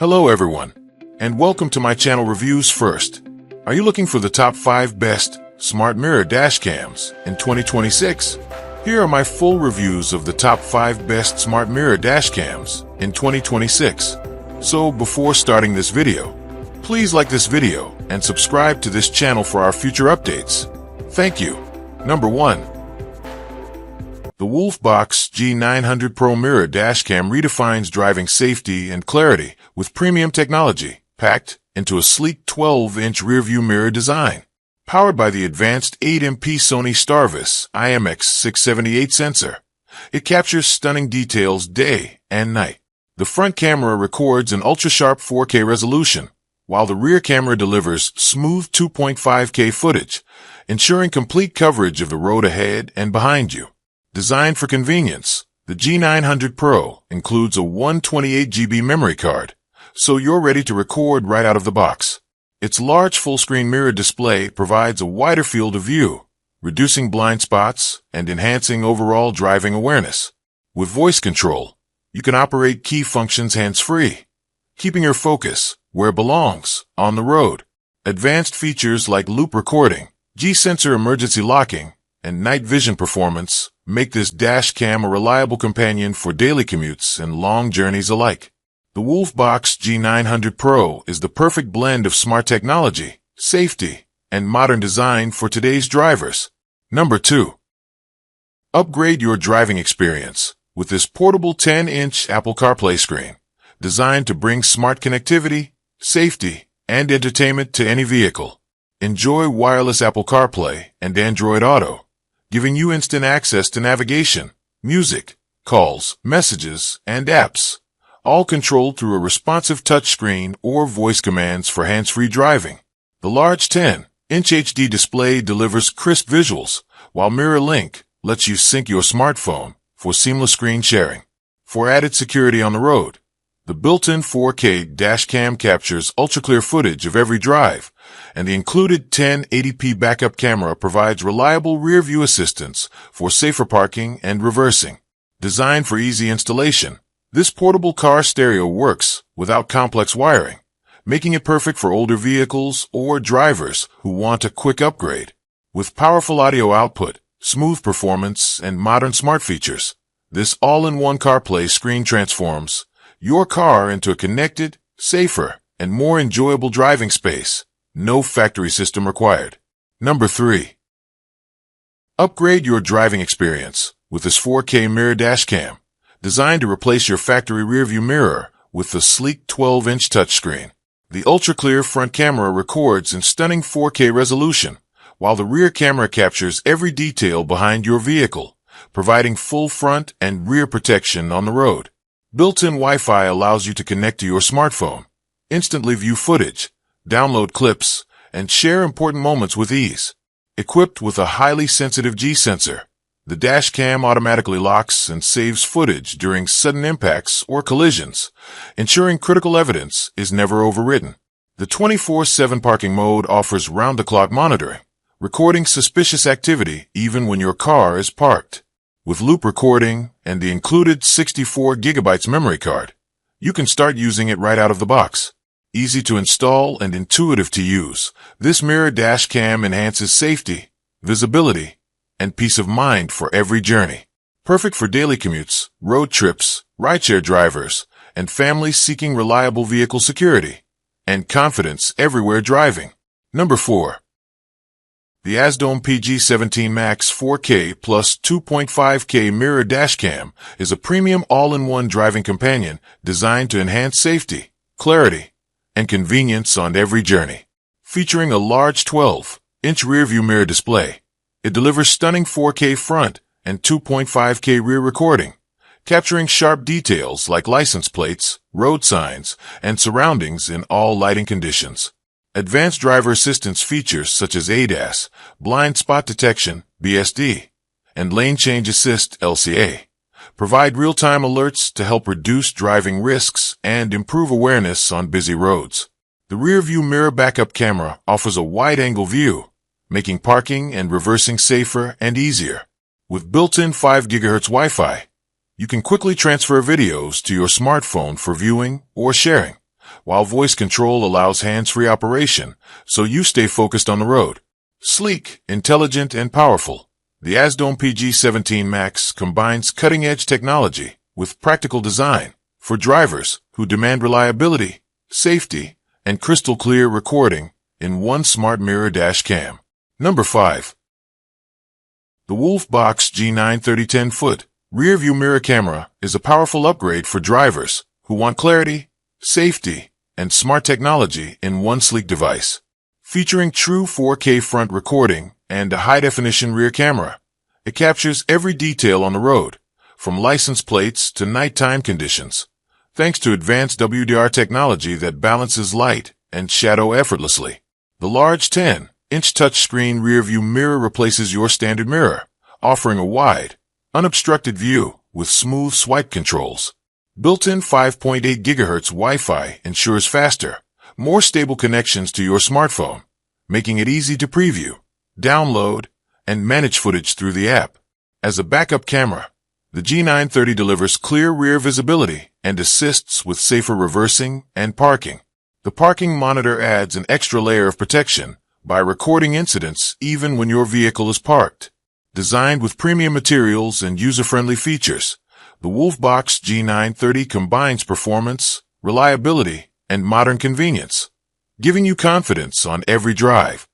Hello everyone, and welcome to my channel Reviews First. Are you looking for the top 5 best smart mirror dash cams in 2026? Here are my full reviews of the top 5 best smart mirror dash cams in 2026. So before starting this video, please like this video and subscribe to this channel for our future updates. Thank you. Number 1. The Wolfbox G900 Pro Mirror Dashcam redefines driving safety and clarity with premium technology packed into a sleek 12-inch rearview mirror design. Powered by the advanced 8MP Sony STARVIS IMX678 sensor, it captures stunning details day and night. The front camera records an ultra-sharp 4K resolution, while the rear camera delivers smooth 2.5K footage, ensuring complete coverage of the road ahead and behind you. Designed for convenience, the G900 Pro includes a 128GB memory card, so you're ready to record right out of the box. Its large full-screen mirror display provides a wider field of view, reducing blind spots and enhancing overall driving awareness. With voice control, you can operate key functions hands-free, keeping your focus where it belongs, on the road. Advanced features like loop recording, G-sensor emergency locking, and night vision performance make this dash cam a reliable companion for daily commutes and long journeys alike. The Wolfbox G900 Pro is the perfect blend of smart technology, safety, and modern design for today's drivers. Number 2. Upgrade your driving experience with this portable 10-inch Apple Carplay screen, designed to bring smart connectivity, safety, and entertainment to any vehicle. Enjoy wireless Apple Carplay and Android Auto, giving you instant access to navigation, music, calls, messages, and apps, all controlled through a responsive touchscreen or voice commands for hands-free driving. The large 10-inch HD display delivers crisp visuals, while Mirror Link lets you sync your smartphone for seamless screen sharing. For added security on the road, the built-in 4K dashcam captures ultra-clear footage of every drive, and the included 1080p backup camera provides reliable rear-view assistance for safer parking and reversing. Designed for easy installation, this portable car stereo works without complex wiring, making it perfect for older vehicles or drivers who want a quick upgrade. With powerful audio output, smooth performance, and modern smart features, this all-in-one CarPlay screen transforms your car into a connected, safer, and more enjoyable driving space. No factory system required. Number 3. Upgrade your driving experience with this 4K mirror dashcam, designed to replace your factory rearview mirror with the sleek 12-inch touchscreen. The ultra-clear front camera records in stunning 4K resolution, while the rear camera captures every detail behind your vehicle, providing full front and rear protection on the road. Built-in Wi-Fi allows you to connect to your smartphone, instantly view footage, download clips, and share important moments with ease. Equipped with a highly sensitive G-sensor, the dashcam automatically locks and saves footage during sudden impacts or collisions, ensuring critical evidence is never overwritten. The 24/7 parking mode offers round-the-clock monitoring, recording suspicious activity even when your car is parked. With loop recording and the included 64GB memory card, you can start using it right out of the box. Easy to install and intuitive to use, this mirror dash cam enhances safety, visibility, and peace of mind for every journey. Perfect for daily commutes, road trips, rideshare drivers, and families seeking reliable vehicle security and confidence everywhere driving. Number 4. The Asdome PG17 Max 4K plus 2.5K mirror dashcam is a premium all-in-one driving companion designed to enhance safety, clarity, and convenience on every journey. Featuring a large 12-inch rearview mirror display, it delivers stunning 4K front and 2.5K rear recording, capturing sharp details like license plates, road signs, and surroundings in all lighting conditions. Advanced driver assistance features such as ADAS, blind spot detection, BSD, and lane change assist, LCA, provide real-time alerts to help reduce driving risks and improve awareness on busy roads. The rear-view mirror backup camera offers a wide-angle view, making parking and reversing safer and easier. With built-in 5 GHz Wi-Fi, you can quickly transfer videos to your smartphone for viewing or sharing, while voice control allows hands-free operation, so you stay focused on the road. Sleek, intelligent, and powerful, the ASDOM PG-17 Max combines cutting-edge technology with practical design for drivers who demand reliability, safety, and crystal-clear recording in one smart mirror dash cam. Number 5. The Wolfbox G9 3010-foot rear-view mirror camera is a powerful upgrade for drivers who want clarity, safety, and smart technology in one sleek device. Featuring true 4K front recording and a high-definition rear camera, it captures every detail on the road, from license plates to nighttime conditions, thanks to advanced WDR technology that balances light and shadow effortlessly. The large 10-inch touchscreen rear-view mirror replaces your standard mirror, offering a wide, unobstructed view with smooth swipe controls. Built-in 5.8 GHz Wi-Fi ensures faster, more stable connections to your smartphone, making it easy to preview, download, and manage footage through the app. As a backup camera, the G930 delivers clear rear visibility and assists with safer reversing and parking. The parking monitor adds an extra layer of protection by recording incidents even when your vehicle is parked. Designed with premium materials and user-friendly features, the Wolfbox G930 combines performance, reliability, and modern convenience, giving you confidence on every drive.